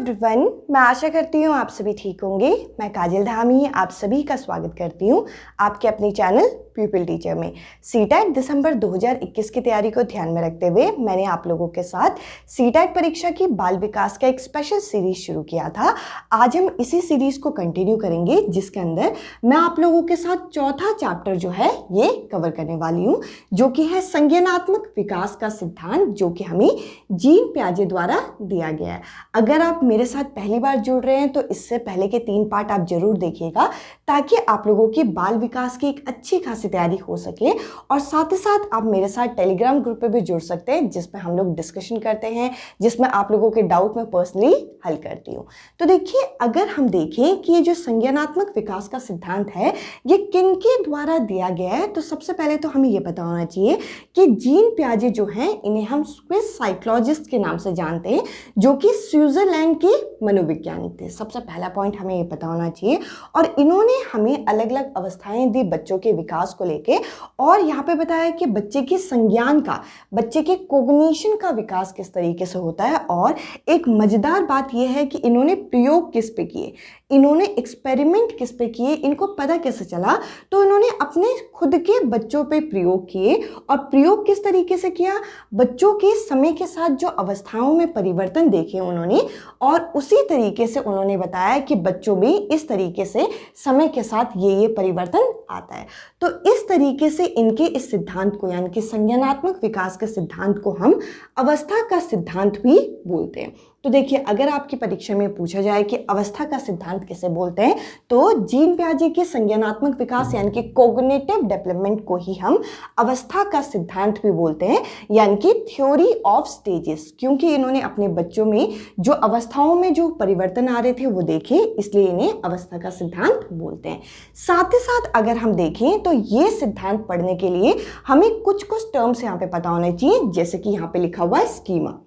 Everyone, मैं आशा करती हूँ आप सभी ठीक होंगे। मैं काजल धामी आप सभी का स्वागत करती हूँ आपके अपने चैनल प्यूपिल टीचर में। सीटेट दिसंबर 2021 की तैयारी को ध्यान में रखते हुए मैंने आप लोगों के साथ सीटेट परीक्षा की बाल विकास का एक स्पेशल सीरीज शुरू किया था। आज हम इसी सीरीज को कंटिन्यू करेंगे, जिसके अंदर मैं आप लोगों के साथ चौथा चैप्टर जो है ये कवर करने वाली हूँ, जो कि है संज्ञानात्मक विकास का सिद्धांत, जो कि हमें जीन पियाजे द्वारा दिया गया है। अगर आप मेरे साथ पहली बार जुड़ रहे हैं तो इससे पहले के 3 पार्ट आप जरूर देखिएगा, ताकि आप लोगों की बाल विकास की एक अच्छी खासी तैयारी हो सके। और साथ ही साथ आप मेरे साथ टेलीग्राम ग्रुप पे भी जुड़ सकते हैं, जिसमें हम लोग डिस्कशन करते हैं, जिसमें आप लोगों के डाउट मैं पर्सनली हल करती हूँ। तो देखिए, अगर हम देखें कि ये जो संज्ञानात्मक विकास का सिद्धांत है ये किनके द्वारा दिया गया है, तो सबसे पहले तो हमें ये पता होना चाहिए कि जीन पियाजे जो हैं इन्हें हम स्विस साइकोलॉजिस्ट के नाम से जानते हैं, जो कि स्विट्जरलैंड के मनोवैज्ञानिक थे। सबसे पहला पॉइंट हमें ये पता होना चाहिए। और इन्होंने हमें अलग अलग अवस्थाएं दी बच्चों के विकास को लेके, और यहाँ पे बताया कि बच्चे के संज्ञान का, बच्चे के कोग्निशन का विकास किस तरीके से होता है। और एक मजेदार बात यह है कि इन्होंने प्रयोग किस पे किए, इन्होंने एक्सपेरिमेंट किस पे किए, इनको पता कैसे चला, तो इन्होंने अपने खुद के बच्चों पे प्रयोग किए। और प्रयोग किस तरीके से किया, बच्चों के समय के साथ जो अवस्थाओं में परिवर्तन देखे उन्होंने, और उसी तरीके से उन्होंने बताया कि बच्चों में इस तरीके से समय के साथ ये परिवर्तन आता है। तो इस तरीके से इनके इस सिद्धांत को, यानी कि संज्ञानात्मक विकास के सिद्धांत को हम अवस्था का सिद्धांत भी बोलते हैं। तो देखिए, अगर आपकी परीक्षा में पूछा जाए कि अवस्था का सिद्धांत किसे बोलते हैं, तो जीन पियाजे के संज्ञानात्मक विकास यानी कि कोग्निटिव डेवलपमेंट को ही हम अवस्था का सिद्धांत भी बोलते हैं, यानी कि थ्योरी ऑफ स्टेजेस, क्योंकि इन्होंने अपने बच्चों में जो अवस्थाओं में जो परिवर्तन आ रहे थे वो देखे, इसलिए इन्हें अवस्था का सिद्धांत बोलते हैं। साथ ही साथ अगर हम देखें तो ये सिद्धांत पढ़ने के लिए हमें कुछ टर्म्स यहाँ पे पता होने चाहिए, जैसे कि यहाँ पे लिखा हुआ है स्कीमा।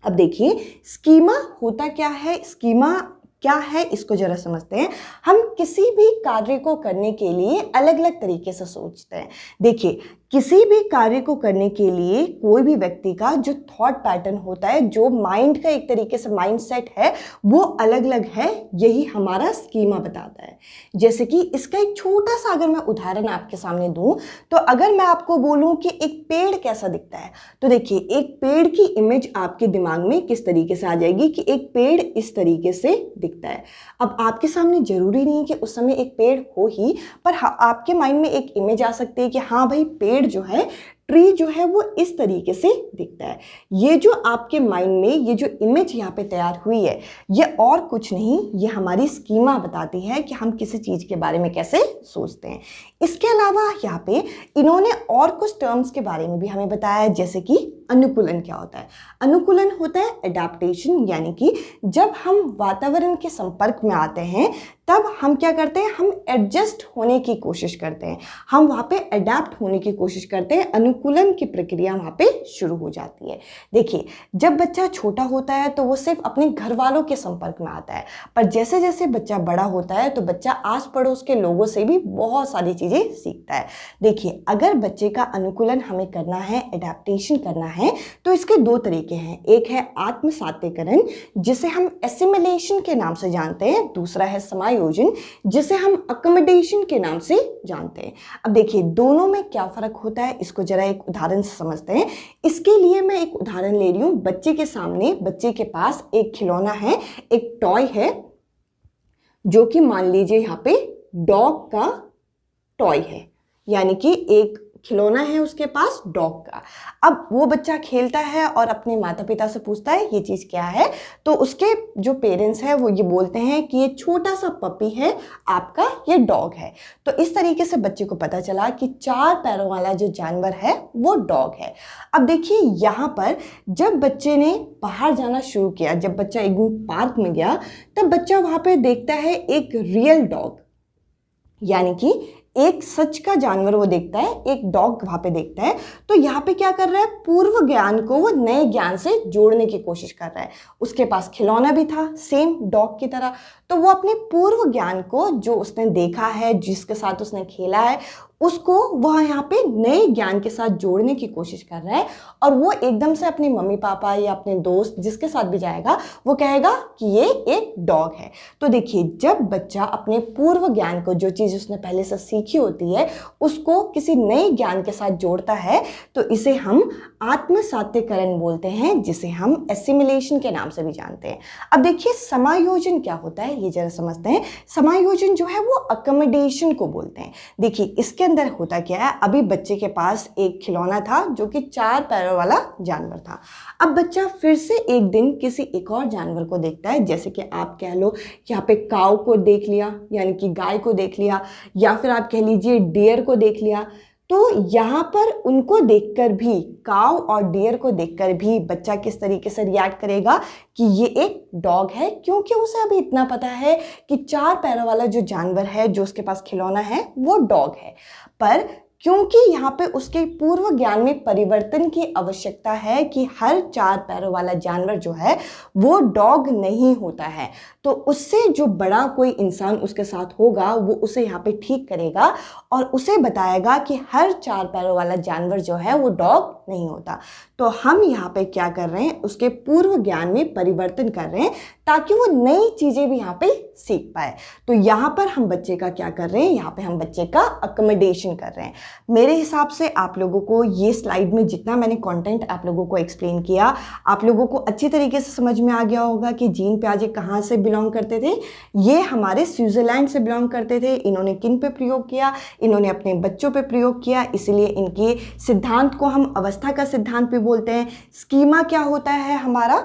अब देखिए, स्कीमा होता क्या है, स्कीमा क्या है, इसको जरा समझते हैं। हम किसी भी कार्य को करने के लिए अलग अलग तरीके से सोचते हैं। देखिए, किसी भी कार्य को करने के लिए कोई भी व्यक्ति का जो थॉट पैटर्न होता है, जो माइंड का एक तरीके से माइंडसेट है, वो अलग अलग है। यही हमारा स्कीमा बताता है। जैसे कि इसका एक छोटा सा अगर मैं उदाहरण आपके सामने दूं, तो अगर मैं आपको बोलूं कि एक पेड़ कैसा दिखता है, तो देखिए, एक पेड़ की इमेज आपके दिमाग में किस तरीके से आ जाएगी कि एक पेड़ इस तरीके से दिखता है। अब आपके सामने जरूरी नहीं कि उस समय एक पेड़ हो ही, पर आपके माइंड में एक इमेज आ सकती है कि हाँ भाई, पेड़ जो है, ट्री जो है वो इस तरीके से दिखता है। ये जो आपके माइंड में ये जो इमेज यहाँ पे तैयार हुई है, ये और कुछ नहीं, ये हमारी स्कीमा बताती है कि हम किसी चीज के बारे में कैसे सोचते हैं। इसके अलावा यहाँ पे इन्होंने और कुछ टर्म्स के बारे में भी हमें बताया, जैसे कि अनुकूलन क्या होता है। अनुकूलन होता है एडेप्टेशन, यानी कि जब हम वातावरण के संपर्क में आते हैं तब हम क्या करते हैं, हम एडजस्ट होने की कोशिश करते हैं, हम वहाँ पे अडेप्ट होने की कोशिश करते हैं। अनुकूलन की प्रक्रिया वहाँ पे शुरू हो जाती है। देखिए, जब बच्चा छोटा होता है तो वो सिर्फ अपने घर वालों के संपर्क में आता है, पर जैसे जैसे बच्चा बड़ा होता है तो बच्चा आस पड़ोस के लोगों से भी बहुत सारी चीज़ें सीखता है। देखिए, अगर बच्चे का अनुकूलन हमें करना है, एडेप्टेशन करना है, तो इसके 2 तरीके हैं। एक है आत्मसात्यकरण, जिसे हम एसिमिलेशन के नाम से जानते हैं। दूसरा है समायोजन, जिसे हम अकोमोडेशन के नाम से जानते हैं। अब देखिए, दोनों में क्या फर्क होता है, इसको जरा एक उदाहरण से समझते हैं। इसके लिए मैं एक उदाहरण ले रही हूं। बच्चे के सामने, बच्चे के पास एक खिलौना है, एक टॉय है, जो कि मान लीजिए यहाँ पे डॉग का टॉय है, यानी कि एक खिलौना है उसके पास डॉग का। अब वो बच्चा खेलता है और अपने माता पिता से पूछता है ये चीज़ क्या है, तो उसके जो पेरेंट्स हैं वो ये बोलते हैं कि ये छोटा सा पपी है आपका, ये डॉग है। तो इस तरीके से बच्चे को पता चला कि 4 पैरों वाला जो जानवर है वो डॉग है। अब देखिए, यहाँ पर जब बच्चे ने बाहर जाना शुरू किया, जब बच्चा एक दिन पार्क में गया, तब बच्चा वहाँ पे देखता है एक रियल डॉग, यानी कि एक सच का जानवर वो देखता है, एक डॉग वहां पे देखता है। तो यहाँ पे क्या कर रहा है, पूर्व ज्ञान को वो नए ज्ञान से जोड़ने की कोशिश कर रहा है। उसके पास खिलौना भी था सेम डॉग की तरह, तो वो अपने पूर्व ज्ञान को, जो उसने देखा है, जिसके साथ उसने खेला है, उसको वह यहाँ पे नए ज्ञान के साथ जोड़ने की कोशिश कर रहा है, और वो एकदम से अपने मम्मी पापा या अपने दोस्त जिसके साथ भी जाएगा वो कहेगा कि ये एक डॉग है। तो देखिए, जब बच्चा अपने पूर्व ज्ञान को, जो चीज़ उसने पहले से सीखी होती है, उसको किसी नए ज्ञान के साथ जोड़ता है, तो इसे हम आत्मसात्यकरण बोलते हैं, जिसे हम एसिमिलेशन के नाम से भी जानते हैं। अब देखिए, समायोजन क्या होता है ये जरा समझते हैं। समायोजन जो है वो अकोमोडेशन को बोलते हैं। देखिए, इसके अंदर होता क्या है, अभी बच्चे के पास एक खिलौना था जो कि 4 पैरों वाला जानवर था। अब बच्चा फिर से एक दिन किसी एक और जानवर को देखता है, जैसे कि आप कह लो कि यहाँ पे काऊ को देख लिया, यानी कि गाय को देख लिया, या फिर आप कह लीजिए डियर को देख लिया। तो यहाँ पर उनको देखकर भी, काऊ और डियर को देखकर भी बच्चा किस तरीके से रिएक्ट करेगा कि ये एक डॉग है, क्योंकि उसे अभी इतना पता है कि 4 पैरों वाला जो जानवर है, जो उसके पास खिलौना है, वो डॉग है। पर क्योंकि यहाँ पे उसके पूर्व ज्ञान में परिवर्तन की आवश्यकता है कि हर 4 पैरों वाला जानवर जो है वो डॉग नहीं होता है, तो उससे जो बड़ा कोई इंसान उसके साथ होगा वो उसे यहाँ पे ठीक करेगा और उसे बताएगा कि हर 4 पैरों वाला जानवर जो है वो डॉग नहीं होता। तो हम यहाँ पे क्या कर रहे हैं, उसके पूर्व ज्ञान में परिवर्तन कर रहे हैं ताकि वो नई चीजें भी यहाँ पे सीख पाए। तो यहाँ पर हम बच्चे का क्या कर रहे हैं, यहाँ पे हम बच्चे का अकोमोडेशन कर रहे हैं। मेरे हिसाब से आप लोगों को ये स्लाइड में जितना मैंने कंटेंट आप लोगों को एक्सप्लेन किया, आप लोगों को अच्छी तरीके से समझ में आ गया होगा कि जीन पियाजे कहाँ से बिलोंग करते थे। ये हमारे स्विट्जरलैंड से बिलोंग करते थे। इन्होंने किन पे प्रयोग किया, इन्होंने अपने बच्चों पे प्रयोग किया, इसीलिए इनके सिद्धांत को हम अवस्था का सिद्धांत भी बोलते हैं। स्कीमा क्या होता है हमारा,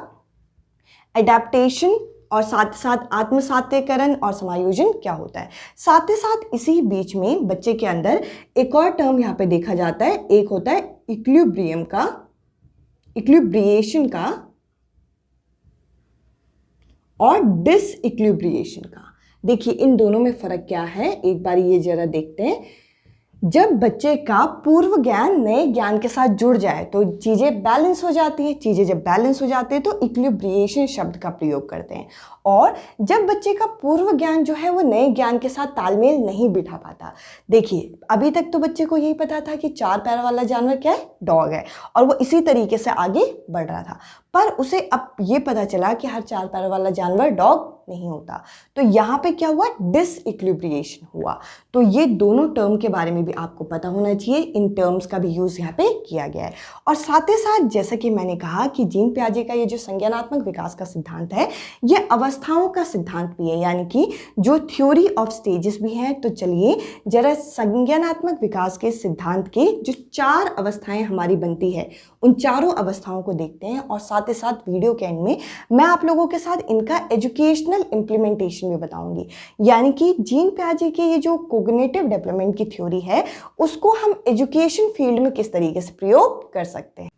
एडेप्टेशन, और साथ साथ आत्मसात्यकरण और समायोजन क्या होता है। साथ ही साथ इसी बीच में बच्चे के अंदर एक और टर्म यहाँ पे देखा जाता है, एक होता है इक्विलिब्रियम का, इक्विलिब्रिएशन का, और डिसइक्विलिब्रिएशन का। देखिए, इन दोनों में फर्क क्या है, एक बार ये जरा देखते हैं। जब बच्चे का पूर्व ज्ञान नए ज्ञान के साथ जुड़ जाए तो चीज़ें बैलेंस हो जाती हैं। चीज़ें जब बैलेंस हो जाती है तो इक्विलिब्रिएशन शब्द का प्रयोग करते हैं। और जब बच्चे का पूर्व ज्ञान जो है वो नए ज्ञान के साथ तालमेल नहीं बिठा पाता, देखिए अभी तक तो बच्चे को यही पता था कि 4 पैर वाला जानवर क्या है, डॉग है, और वो इसी तरीके से आगे बढ़ रहा था। पर उसे अब ये पता चला कि हर 4 पैर वाला जानवर डॉग नहीं होता। तो यहाँ पे क्या हुआ, डिसइक्विलिब्रिएशन हुआ। तो ये दोनों टर्म के बारे में भी आपको पता होना चाहिए। इन टर्म्स का भी यूज यहाँ पे किया गया है। और साथ ही साथ जैसा कि मैंने कहा कि जीन पियाजे का ये जो संज्ञानात्मक विकास का सिद्धांत है, ये अवस्थाओं का सिद्धांत भी है, यानी कि जो थ्योरी ऑफ स्टेजेस भी है। तो चलिए जरा संज्ञानात्मक विकास के सिद्धांत के जो 4 अवस्थाएं हमारी बनती है, उन चारों अवस्थाओं को देखते हैं। और साथ ही साथ वीडियो के एंड में मैं आप लोगों के साथ इनका एजुकेशनल इम्प्लीमेंटेशन भी बताऊंगी, यानी कि जीन पियाजे की ये जो कोग्निटिव डेवलपमेंट की थ्योरी है, उसको हम एजुकेशन फील्ड में किस तरीके से प्रयोग कर सकते हैं।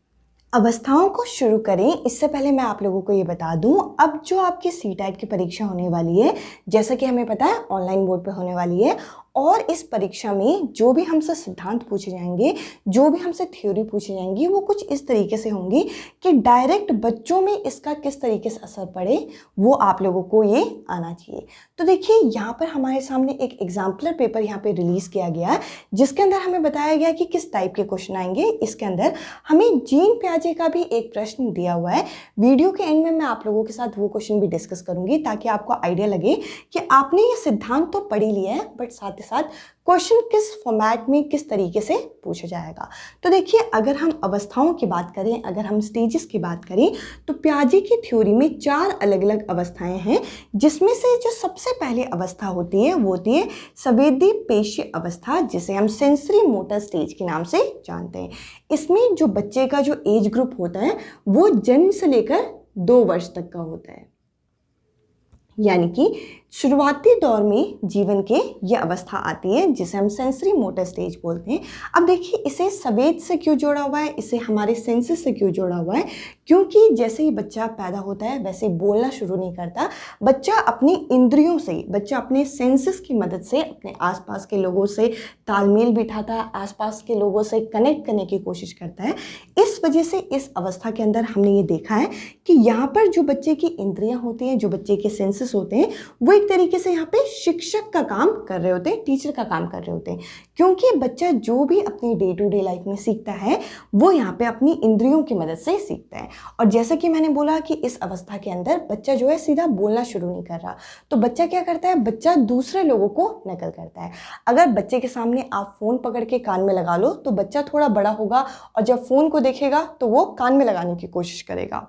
अवस्थाओं को शुरू करें इससे पहले मैं आप लोगों को ये बता दूं, अब जो आपकी सीटेट की परीक्षा होने वाली है, जैसा कि हमें पता है ऑनलाइन बोर्ड पे होने वाली है, और इस परीक्षा में जो भी हमसे सिद्धांत पूछे जाएंगे, जो भी हमसे थ्योरी पूछी जाएंगी, वो कुछ इस तरीके से होंगी कि डायरेक्ट बच्चों में इसका किस तरीके से असर पड़े, वो आप लोगों को ये आना चाहिए। तो देखिए, यहाँ पर हमारे सामने एक एग्जाम्पलर पेपर यहाँ पे रिलीज किया गया है, जिसके अंदर हमें बताया गया कि किस टाइप के क्वेश्चन आएंगे। इसके अंदर हमें जीन पियाजे का भी एक प्रश्न दिया हुआ है। वीडियो के एंड में मैं आप लोगों के साथ वो क्वेश्चन भी डिस्कस करूंगी, ताकि आपको आइडिया लगे कि आपने ये सिद्धांत तो पढ़ ही लिया है, बट साथ साथ क्वेश्चन किस फॉर्मेट में किस तरीके से पूछा जाएगा। तो देखिए, अगर हम अवस्थाओं की बात करें, अगर हम स्टेजेस की बात करें, तो पियाजे की थ्योरी में 4 अलग अलग अवस्थाएं हैं, जिसमें से जो सबसे पहले अवस्था होती है वो होती है संवेदी पेशीय अवस्था, जिसे हम सेंसरी मोटर स्टेज के नाम से जानते हैं। इसमें जो बच्चे का जो एज ग्रुप होता है वो जन्म से लेकर 2 वर्ष तक का होता है, यानी कि शुरुआती दौर में जीवन के ये अवस्था आती है, जिसे हम सेंसरी मोटर स्टेज बोलते हैं। अब देखिए, इसे संवेद से क्यों जोड़ा हुआ है, इसे हमारे सेंसेस से क्यों जोड़ा हुआ है, क्योंकि जैसे ही बच्चा पैदा होता है वैसे बोलना शुरू नहीं करता। बच्चा अपनी इंद्रियों से, बच्चा अपने सेंसेस की मदद से अपने आसपास के लोगों से तालमेल बिठाता है, आसपास के लोगों से कनेक्ट करने की कोशिश करता है। इस वजह से इस अवस्था के अंदर हमने ये देखा है कि यहाँ पर जो बच्चे की इंद्रियाँ होती हैं, जो बच्चे के सेंसेस होते हैं, वो एक तरीके से यहाँ पे शिक्षक का काम कर रहे होते हैं, टीचर का काम कर रहे होते हैं, क्योंकि बच्चा जो भी अपनी डे टू डे लाइफ में सीखता है वो यहाँ पे अपनी इंद्रियों की मदद से सीखता है। और जैसा कि मैंने बोला कि इस अवस्था के अंदर बच्चा जो है सीधा बोलना शुरू नहीं कर रहा, तो बच्चा क्या करता है, बच्चा दूसरे लोगों को नकल करता है। अगर बच्चे के सामने आप फ़ोन पकड़ के कान में लगा लो तो बच्चा थोड़ा बड़ा होगा और जब फ़ोन को देखेगा तो वो कान में लगाने की कोशिश करेगा।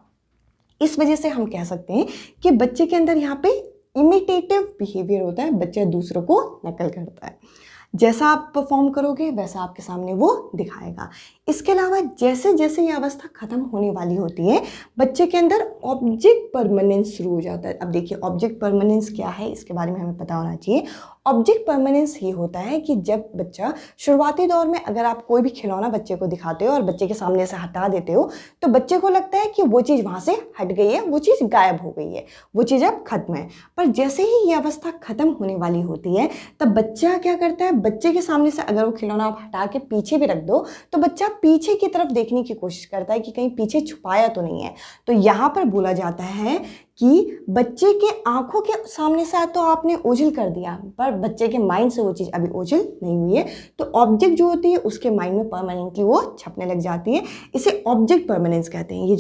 इस वजह से हम कह सकते हैं कि बच्चे के अंदर यहाँ पे इमिटेटिव बिहेवियर होता है, बच्चा दूसरों को नकल करता है। जैसा आप परफॉर्म करोगे वैसा आपके सामने वो दिखाएगा। इसके अलावा जैसे जैसे ये अवस्था ख़त्म होने वाली होती है बच्चे के अंदर ऑब्जेक्ट परमानेंस शुरू हो जाता है। अब देखिए ऑब्जेक्ट परमानेंस क्या है, इसके बारे में हमें पता होना चाहिए। ऑब्जेक्ट परमानेंस ये होता है कि जब बच्चा शुरुआती दौर में अगर आप कोई भी खिलौना बच्चे को दिखाते हो और बच्चे के सामने से हटा देते हो तो बच्चे को लगता है कि वो चीज़ वहाँ से हट गई है, वो चीज़ गायब हो गई है, वो चीज़ अब खत्म है। पर जैसे ही ये अवस्था खत्म होने वाली होती है तब बच्चा क्या करता है, बच्चे के सामने से अगर वो खिलौना आप हटा के पीछे भी रख दो तो बच्चा पीछे की तरफ देखने की कोशिश करता है कि कहीं पीछे छुपाया तो नहीं है। तो यहाँ पर बोला जाता है कि बच्चे के आंखों के सामने से तो आपने ओझल कर दिया पर बच्चे के माइंड से वो चीज़ अभी ओझल नहीं हुई है, तो ऑब्जेक्ट जो होती है उसके माइंड में परमानेंटली वो छपने लग जाती है। इसे ऑब्जेक्ट परमानेंस कहते हैं। ये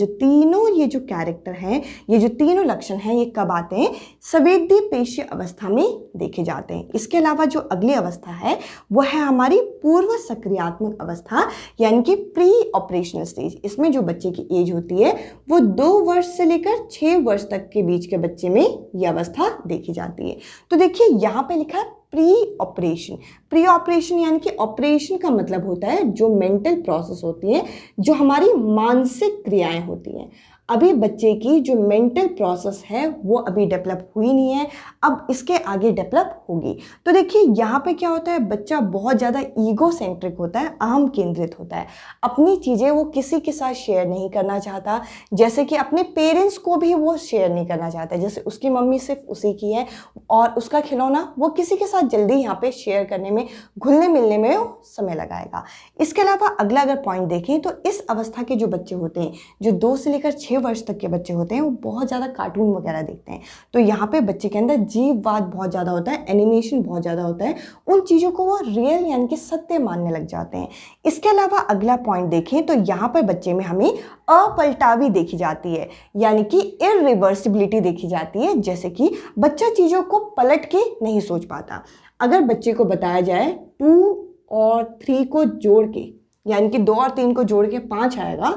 जो कैरेक्टर हैं, ये जो तीनों लक्षण हैं, ये कब आते हैं, संवेदी पेशीय अवस्था में देखे जाते हैं। इसके अलावा जो अगली अवस्था है वो है हमारी पूर्व सक्रियात्मक अवस्था यानी कि प्री ऑपरेशनल स्टेज। इसमें जो बच्चे की एज होती है वो 2 वर्ष से लेकर 6 वर्ष तक के बीच के बच्चे में यह अवस्था देखी जाती है। तो देखिए यहाँ पे लिखा है प्री ऑपरेशन। प्री ऑपरेशन यानी कि ऑपरेशन का मतलब होता है जो मेंटल प्रोसेस होती है, जो हमारी मानसिक क्रियाएं होती हैं। अभी बच्चे की जो मेंटल प्रोसेस है वो अभी डेवलप हुई नहीं है, अब इसके आगे डेवलप होगी। तो देखिए यहाँ पे क्या होता है, बच्चा बहुत ज़्यादा ईगो सेंट्रिक होता है, अहम केंद्रित होता है। अपनी चीज़ें वो किसी के साथ शेयर नहीं करना चाहता, जैसे कि अपने पेरेंट्स को भी वो शेयर नहीं करना चाहता। जैसे उसकी मम्मी सिर्फ उसी की है और उसका खिलौना वो किसी के साथ जल्दी यहाँ पे शेयर करने में, घुलने मिलने में समय लगाएगा। इसके अलावा अगला अगर पॉइंट देखें तो इस अवस्था के जो बच्चे होते हैं, जो 2 से लेकर 6 वर्ष तक के बच्चे होते हैं, वो बहुत ज़्यादा कार्टून वगैरह देखते हैं। तो यहाँ पे बच्चे के अंदर जीववाद बहुत ज़्यादा होता है, एनिमेशन बहुत ज़्यादा होता है, उन चीज़ों को वो रियल यानी कि सत्य मानने लग जाते हैं। इसके अलावा अगला पॉइंट देखें तो यहाँ पर बच्चे में हमें अपलटावी देखी जाती है यानी कि इरिवर्सिबिलिटी देखी जाती है। जैसे कि बच्चा चीज़ों को पलट के नहीं सोच पाता। अगर बच्चे को बताया जाए 2 और 3 को जोड़ के यानी कि 2 और 3 को जोड़ के 5 आएगा,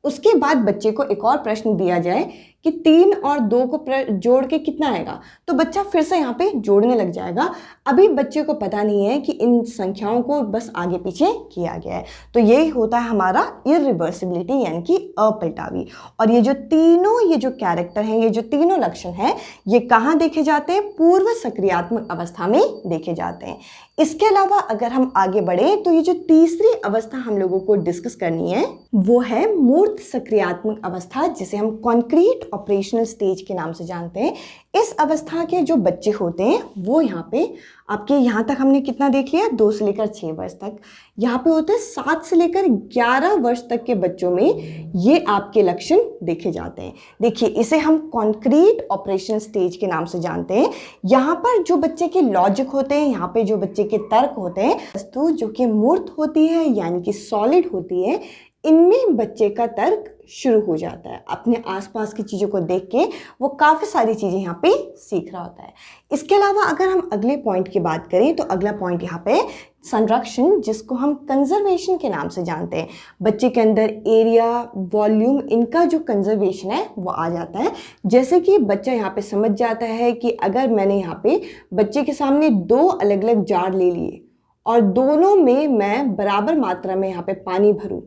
उसके बाद बच्चे को एक और प्रश्न दिया जाए कि 3 और 2 को जोड़ के कितना आएगा, तो बच्चा फिर से यहाँ पे जोड़ने लग जाएगा। अभी बच्चे को पता नहीं है कि इन संख्याओं को बस आगे पीछे किया गया है। तो यही होता है हमारा इरिवर्सिबिलिटी यानी कि अपलटावी। और ये जो कैरेक्टर हैं, ये जो तीनों लक्षण हैं, ये कहाँ देखे जाते हैं, पूर्व सक्रियात्मक अवस्था में देखे जाते हैं। इसके अलावा अगर हम आगे बढ़े तो ये जो तीसरी अवस्था हम लोगों को डिस्कस करनी है वो है मूर्त सक्रियात्मक अवस्था, जिसे हम कॉन्क्रीट ऑपरेशनल स्टेज के नाम से जानते हैं। इस अवस्था के जो बच्चे होते हैं वो यहाँ पे आपके, यहाँ तक हमने कितना देख लिया, 2 से लेकर 6 वर्ष तक। यहाँ पे होते हैं 7 से लेकर 11 वर्ष तक के बच्चों में ये आपके लक्षण देखे जाते हैं। देखिए इसे हम कॉन्क्रीट ऑपरेशनल स्टेज के नाम से जानते हैं। यहाँ पर जो बच्चे के लॉजिक होते हैं, यहाँ पे जो बच्चे के तर्क होते हैं, वस्तु जो कि मूर्त होती है यानी कि सॉलिड होती है, इनमें बच्चे का तर्क शुरू हो जाता है। अपने आसपास की चीज़ों को देख के वो काफ़ी सारी चीज़ें यहाँ पे सीख रहा होता है। इसके अलावा अगर हम अगले पॉइंट की बात करें तो अगला पॉइंट यहाँ पे संरक्षण, जिसको हम कंजर्वेशन के नाम से जानते हैं। बच्चे के अंदर एरिया, वॉल्यूम, इनका जो कंजर्वेशन है वो आ जाता है। जैसे कि बच्चा यहाँ पे समझ जाता है कि अगर मैंने यहाँ पे बच्चे के सामने 2 अलग अलग जार ले लिए और दोनों में मैं बराबर मात्रा में यहाँ पे पानी भरूँ,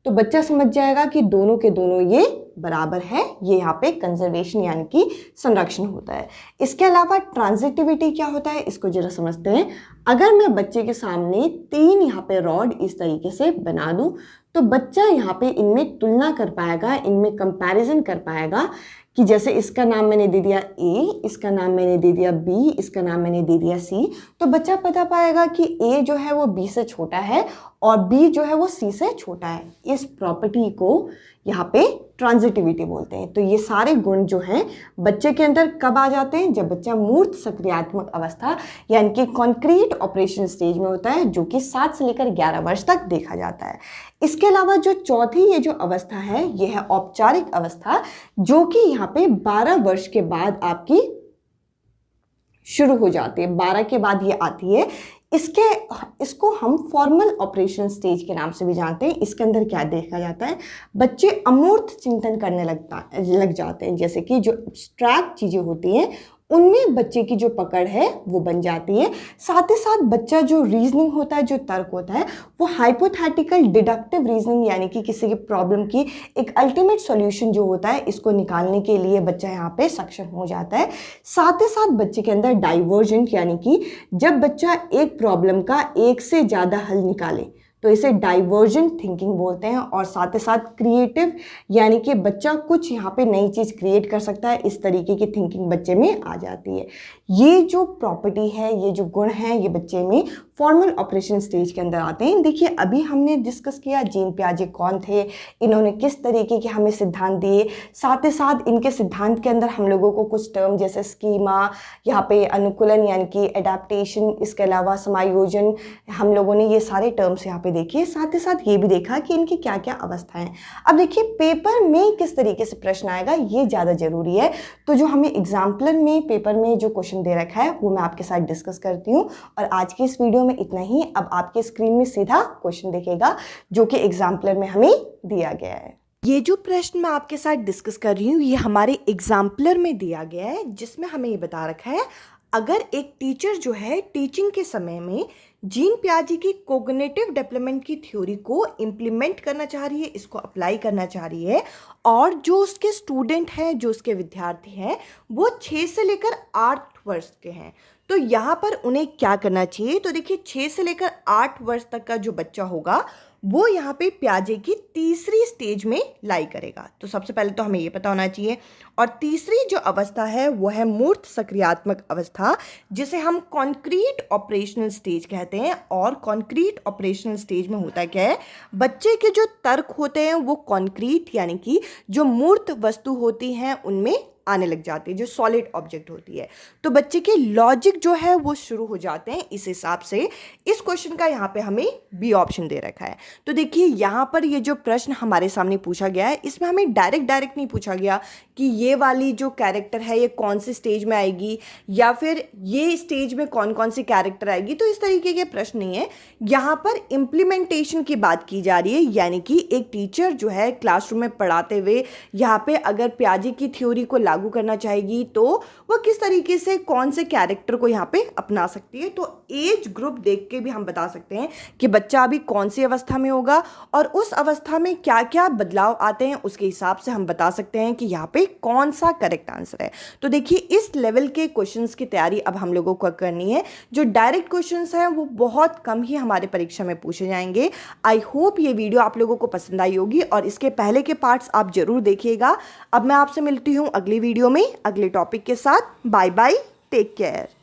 तो बच्चा समझ जाएगा कि दोनों के दोनों ये बराबर है। ये यहाँ पे कंजर्वेशन यानी कि संरक्षण होता है। इसके अलावा ट्रांजिटिविटी क्या होता है, इसको जरा समझते हैं। अगर मैं बच्चे के सामने 3 यहाँ पे रॉड इस तरीके से बना दूं तो बच्चा यहाँ पे इनमें तुलना कर पाएगा, इनमें कंपैरिजन कर पाएगा कि जैसे इसका नाम मैंने दे दिया A, इसका नाम मैंने दे दिया B, इसका नाम मैंने दे दिया C, तो बच्चा पता पाएगा कि A जो है वो B से छोटा है और B जो है वो C से छोटा है। इस प्रॉपर्टी को यहाँ पे ट्रांजिटिविटी बोलते हैं। तो ये सारे गुण जो हैं बच्चे के अंदर कब आ जाते हैं? जब बच्चा मूर्त सक्रियात्मक अवस्था यानी कि कॉन्क्रीट ऑपरेशन स्टेज में होता है, जो कि 7 से लेकर 11 वर्ष तक देखा जाता है। इसके अलावा जो चौथी ये जो अवस्था है, ये है औपचारिक अवस्था, जो कि यहाँ पे 12 वर्ष के बाद आपकी शुरू हो जाती है। 12 के बाद ये आती है। इसको हम फॉर्मल ऑपरेशन स्टेज के नाम से भी जानते हैं। इसके अंदर क्या देखा जाता है? बच्चे अमूर्त चिंतन करने लग जाते हैं, जैसे कि जो एब्स्ट्रैक्ट चीज़ें होती हैं उनमें बच्चे की जो पकड़ है वो बन जाती है। साथ ही साथ बच्चा जो रीजनिंग होता है, जो तर्क होता है, वो हाइपोथेटिकल डिडक्टिव रीजनिंग यानी कि किसी की प्रॉब्लम की एक अल्टीमेट सॉल्यूशन जो होता है, इसको निकालने के लिए बच्चा यहाँ पे सक्षम हो जाता है। साथ ही साथ बच्चे के अंदर डाइवर्जेंट यानी कि जब बच्चा एक प्रॉब्लम का एक से ज़्यादा हल निकाले तो इसे डाइवर्जेंट थिंकिंग बोलते हैं। और साथ ही साथ क्रिएटिव यानी कि बच्चा कुछ यहाँ पे नई चीज़ क्रिएट कर सकता है, इस तरीके की थिंकिंग बच्चे में आ जाती है। ये जो प्रॉपर्टी है, ये जो गुण हैं, ये बच्चे में फॉर्मल ऑपरेशन स्टेज के अंदर आते हैं। देखिए अभी हमने डिस्कस किया जीन पियाजे कौन थे, इन्होंने किस तरीके के हमें सिद्धांत दिए, साथ ही साथ इनके सिद्धांत के अंदर हम लोगों को कुछ टर्म जैसे स्कीमा, यहाँ पे अनुकूलन यानी कि एडाप्टेशन, इसके अलावा समायोजन, हम लोगों ने ये सारे टर्म्स यहाँ पे देखिए। साथ ही साथ ये भी देखा कि इनकी क्या क्या अवस्थाएं। अब देखिए पेपर में किस तरीके से प्रश्न आएगा ये ज़्यादा जरूरी है। तो जो हमें एग्जाम्पलर में पेपर में जो क्वेश्चन दे रखा है वो मैं आपके साथ डिस्कस करती हूँ। और आज की इस वीडियो में इतना ही। अब आपके स्क्रीन में सीधा क्वेश्चन दिखेगा जो कि एग्जाम्पलर में हमें दिया गया है। ये जो प्रश्न मैं आपके साथ डिस्कस कर रही हूँ ये हमारे एग्जाम्पलर में दिया गया है, जिसमें हमें ये बता रखा है अगर एक टीचर जो है टीचिंग के समय में जीन पियाजे की कोग्निटिव डेवलपमेंट की थ्योरी को इम्प्लीमेंट करना चाह रही है, इसको अप्लाई करना चाह रही है, और जो उसके स्टूडेंट हैं, जो उसके विद्यार्थी हैं, वो 6 से लेकर 8 वर्ष के हैं, तो यहाँ पर उन्हें क्या करना चाहिए? तो देखिए 6 से लेकर 8 वर्ष तक का जो बच्चा होगा वो यहाँ पे पियाजे की तीसरी स्टेज में लाई करेगा। तो सबसे पहले तो हमें ये पता होना चाहिए। और तीसरी जो अवस्था है वो है मूर्त सक्रियात्मक अवस्था, जिसे हम कॉन्क्रीट ऑपरेशनल स्टेज कहते हैं। और कॉन्क्रीट ऑपरेशनल स्टेज में होता क्या है? बच्चे के जो तर्क होते हैं वो कॉन्क्रीट यानी कि जो मूर्त वस्तु होती हैं उनमें आने लग जाती है, जो सॉलिड ऑब्जेक्ट होती है। तो बच्चे के लॉजिक जो है वो शुरू हो जाते हैं। इस हिसाब से इस क्वेश्चन का यहाँ पे हमें बी ऑप्शन दे रखा है। तो देखिए यहाँ पर ये जो प्रश्न हमारे सामने पूछा गया है, इसमें हमें डायरेक्ट नहीं पूछा गया कि ये वाली जो कैरेक्टर है ये कौन सी स्टेज में आएगी या फिर ये स्टेज में कौन कौन सी कैरेक्टर आएगी। तो इस तरीके के प्रश्न नहीं है। यहाँ पर इम्प्लीमेंटेशन की बात की जा रही है, यानी कि एक टीचर जो है क्लासरूम में पढ़ाते हुए यहाँ पे अगर पियाजे की थ्योरी को लागू करना चाहेगी तो वह किस तरीके से कौन से कैरेक्टर को यहाँ पे अपना सकती है। तो एज ग्रुप देख के भी हम बता सकते हैं कि बच्चा अभी कौन सी अवस्था में होगा और उस अवस्था में क्या क्या बदलाव आते हैं, उसके हिसाब से हम बता सकते हैं कि यहाँ पे कौन सा करेक्ट आंसर है। तो देखिए इस लेवल के क्वेश्चंस की तैयारी अब हम लोगों को करनी है। जो डायरेक्ट क्वेश्चंस हैं वो बहुत कम ही हमारे परीक्षा में पूछे जाएंगे। आई होप ये वीडियो आप लोगों को पसंद आई होगी और इसके पहले के पार्ट्स आप जरूर देखिएगा। अब मैं आपसे मिलती हूँ अगली वीडियो में अगले टॉपिक के साथ। Bye bye, take care.